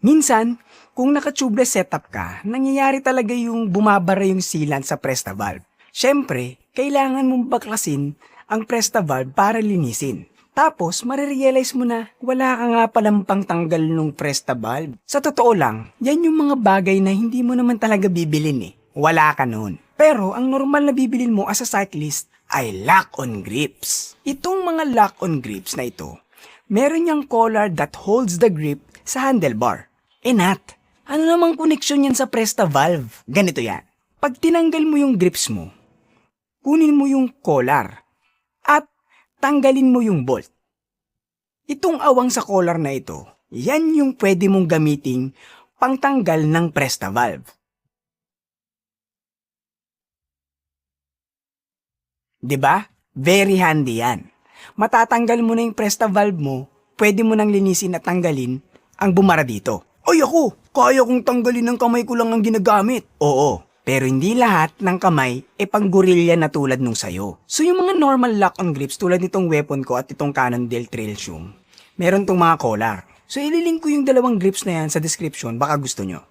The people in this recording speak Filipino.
Minsan, kung naka-tubeless setup ka, nangyayari talaga yung bumabara yung sealant sa Presta valve. Siyempre, kailangan mong baklasin ang Presta valve para linisin. Tapos, marirealize mo na wala ka nga palang pangtanggal nung Presta valve. Sa totoo lang, yan yung mga bagay na hindi mo naman talaga bibilin eh. Wala ka noon. Pero, ang normal na bibilin mo as a cyclist ay lock-on grips. Itong mga lock-on grips na ito, meron niyang collar that holds the grip sa handlebar. Nat, ano namang koneksyon yan sa Presta valve? Ganito yan. Pag tinanggal mo yung grips mo, kunin mo yung collar at tanggalin mo yung bolt. Itong awang sa collar na ito, yan yung pwede mong gamiting pangtanggal ng Presta valve. Diba? Very handy yan. Matatanggal mo na yung Presta valve mo, pwede mo nang linisin at tanggalin ang bumara dito. Ay ako, kaya kong tanggalin ng kamay ko lang ang ginagamit. Oo, pero hindi lahat ng kamay pang gorilla na tulad nung sayo. So yung mga normal lock-on grips tulad nitong weapon ko at itong Cannondale Trail Shoe, meron tong mga collar. So ililink ko yung dalawang grips na yan sa description, baka gusto nyo.